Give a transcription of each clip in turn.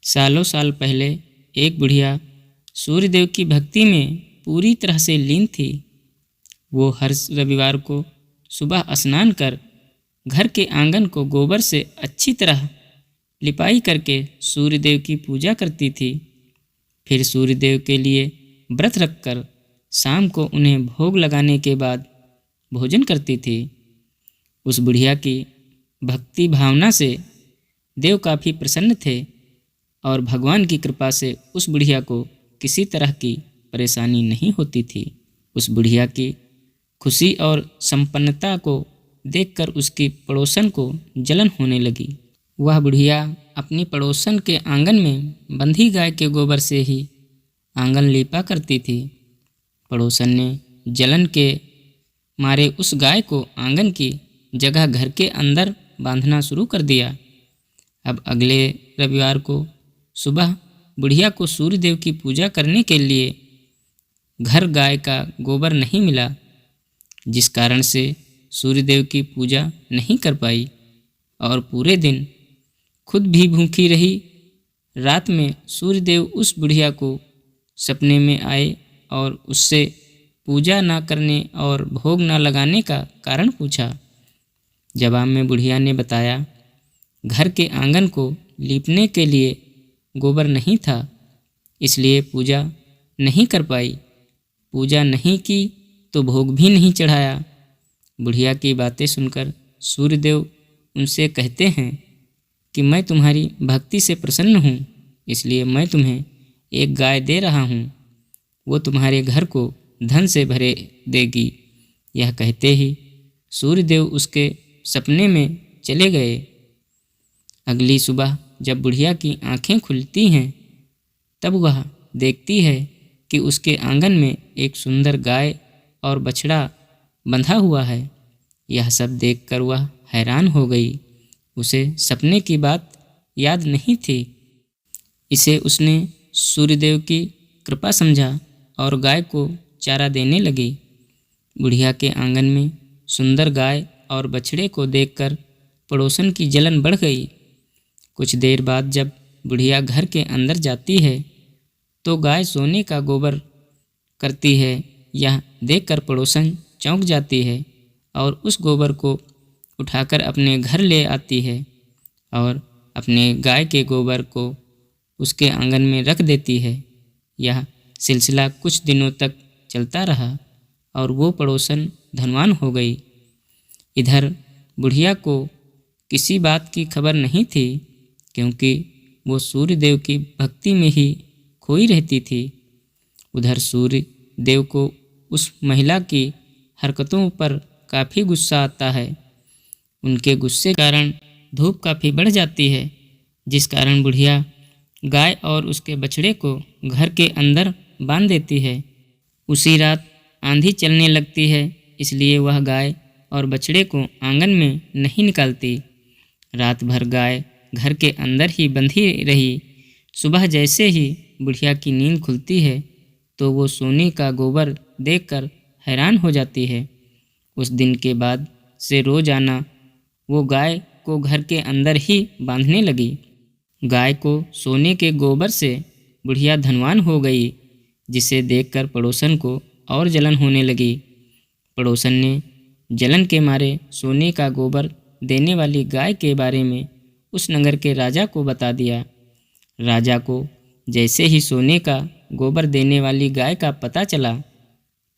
सालों साल पहले एक बुढ़िया सूर्यदेव की भक्ति में पूरी तरह से लीन थी। वो हर रविवार को सुबह स्नान कर घर के आंगन को गोबर से अच्छी तरह लिपाई करके सूर्यदेव की पूजा करती थी। फिर सूर्यदेव के लिए व्रत रखकर शाम को उन्हें भोग लगाने के बाद भोजन करती थी। उस बुढ़िया की भक्ति भावना से देव काफ़ी प्रसन्न थे और भगवान की कृपा से उस बुढ़िया को किसी तरह की परेशानी नहीं होती थी। उस बुढ़िया की खुशी और संपन्नता को देखकर उसकी पड़ोसन को जलन होने लगी। वह बुढ़िया अपनी पड़ोसन के आंगन में बंधी गाय के गोबर से ही आंगन लीपा करती थी। पड़ोसन ने जलन के मारे उस गाय को आंगन की जगह घर के अंदर बांधना शुरू कर दिया। अब अगले रविवार को सुबह बुढ़िया को सूर्यदेव की पूजा करने के लिए घर गाय का गोबर नहीं मिला, जिस कारण से सूर्यदेव की पूजा नहीं कर पाई और पूरे दिन खुद भी भूखी रही। रात में सूर्यदेव उस बुढ़िया को सपने में आए और उससे पूजा ना करने और भोग ना लगाने का कारण पूछा। जवाब में बुढ़िया ने बताया, घर के आंगन को लीपने के लिए गोबर नहीं था, इसलिए पूजा नहीं कर पाई। पूजा नहीं की तो भोग भी नहीं चढ़ाया। बुढ़िया की बातें सुनकर सूर्यदेव उनसे कहते हैं कि मैं तुम्हारी भक्ति से प्रसन्न हूँ, इसलिए मैं तुम्हें एक गाय दे रहा हूँ। वो तुम्हारे घर को धन से भरे देगी। यह कहते ही सूर्यदेव उसके सपने में चले गए। अगली सुबह जब बुढ़िया की आंखें खुलती हैं तब वह देखती है कि उसके आंगन में एक सुंदर गाय और बछड़ा बंधा हुआ है। यह सब देखकर वह हैरान हो गई। उसे सपने की बात याद नहीं थी। इसे उसने सूर्यदेव की कृपा समझा और गाय को चारा देने लगी। बुढ़िया के आंगन में सुंदर गाय और बछड़े को देखकर पड़ोसन की जलन बढ़ गई। कुछ देर बाद जब बुढ़िया घर के अंदर जाती है तो गाय सोने का गोबर करती है। यह देखकर पड़ोसन चौंक जाती है और उस गोबर को उठाकर अपने घर ले आती है और अपने गाय के गोबर को उसके आंगन में रख देती है। यह सिलसिला कुछ दिनों तक चलता रहा और वो पड़ोसन धनवान हो गई। इधर बुढ़िया को किसी बात की खबर नहीं थी, क्योंकि वो सूर्यदेव की भक्ति में ही खोई रहती थी। उधर सूर्यदेव को उस महिला की हरकतों पर काफ़ी गुस्सा आता है। उनके गुस्से के कारण धूप काफ़ी बढ़ जाती है, जिस कारण बुढ़िया गाय और उसके बछड़े को घर के अंदर बांध देती है। उसी रात आंधी चलने लगती है, इसलिए वह गाय और बछड़े को आंगन में नहीं निकालती। रात भर गाय घर के अंदर ही बंधी रही। सुबह जैसे ही बुढ़िया की नींद खुलती है तो वो सोने का गोबर देखकर हैरान हो जाती है। उस दिन के बाद से रोजाना वो गाय को घर के अंदर ही बांधने लगी। गाय को सोने के गोबर से बुढ़िया धनवान हो गई, जिसे देखकर पड़ोसन को और जलन होने लगी। पड़ोसन ने जलन के मारे सोने का गोबर देने वाली गाय के बारे में उस नगर के राजा को बता दिया। राजा को जैसे ही सोने का गोबर देने वाली गाय का पता चला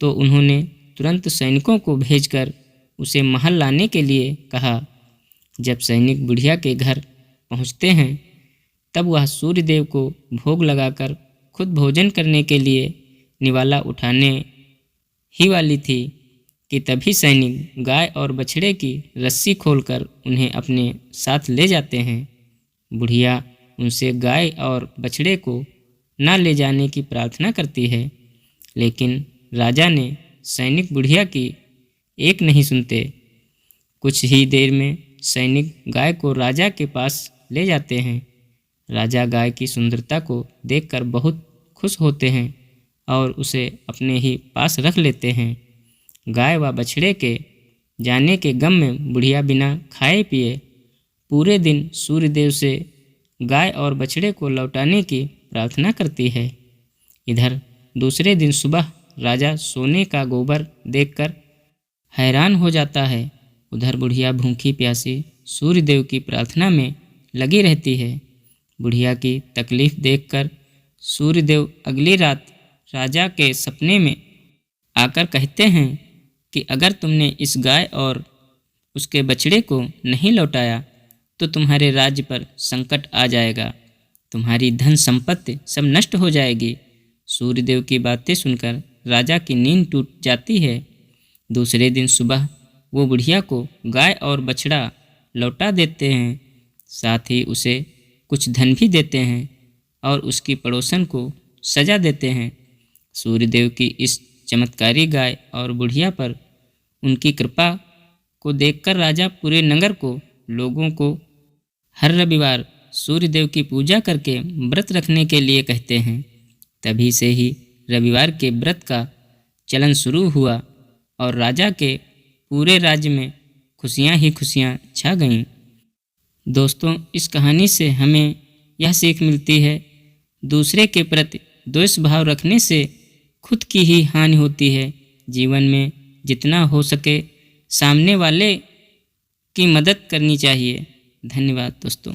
तो उन्होंने तुरंत सैनिकों को भेजकर उसे महल लाने के लिए कहा। जब सैनिक बुढ़िया के घर पहुंचते हैं तब वह सूर्यदेव को भोग लगाकर खुद भोजन करने के लिए निवाला उठाने ही वाली थी कि तभी सैनिक गाय और बछड़े की रस्सी खोलकर उन्हें अपने साथ ले जाते हैं। बुढ़िया उनसे गाय और बछड़े को न ले जाने की प्रार्थना करती है, लेकिन राजा ने सैनिक बुढ़िया की एक नहीं सुनते। कुछ ही देर में सैनिक गाय को राजा के पास ले जाते हैं। राजा गाय की सुंदरता को देखकर बहुत खुश होते हैं और उसे अपने ही पास रख लेते हैं। गाय व बछड़े के जाने के गम में बुढ़िया बिना खाए पिए पूरे दिन सूर्यदेव से गाय और बछड़े को लौटाने की प्रार्थना करती है। इधर दूसरे दिन सुबह राजा सोने का गोबर देखकर हैरान हो जाता है। उधर बुढ़िया भूखी प्यासी सूर्यदेव की प्रार्थना में लगी रहती है। बुढ़िया की तकलीफ देखकर सूर्यदेव अगली रात राजा के सपने में आकर कहते हैं कि अगर तुमने इस गाय और उसके बछड़े को नहीं लौटाया तो तुम्हारे राज्य पर संकट आ जाएगा, तुम्हारी धन संपत्ति सब नष्ट हो जाएगी। सूर्यदेव की बातें सुनकर राजा की नींद टूट जाती है। दूसरे दिन सुबह वो बुढ़िया को गाय और बछड़ा लौटा देते हैं, साथ ही उसे कुछ धन भी देते हैं और उसकी पड़ोसन को सजा देते हैं। सूर्यदेव की इस चमत्कारी गाय और बुढ़िया पर उनकी कृपा को देखकर राजा पूरे नगर को लोगों को हर रविवार सूर्यदेव की पूजा करके व्रत रखने के लिए कहते हैं। तभी से ही रविवार के व्रत का चलन शुरू हुआ और राजा के पूरे राज्य में खुशियां ही खुशियां छा गईं। दोस्तों, इस कहानी से हमें यह सीख मिलती है, दूसरे के प्रति द्वेष भाव रखने से खुद की ही हानि होती है। जीवन में जितना हो सके सामने वाले की मदद करनी चाहिए। धन्यवाद दोस्तों।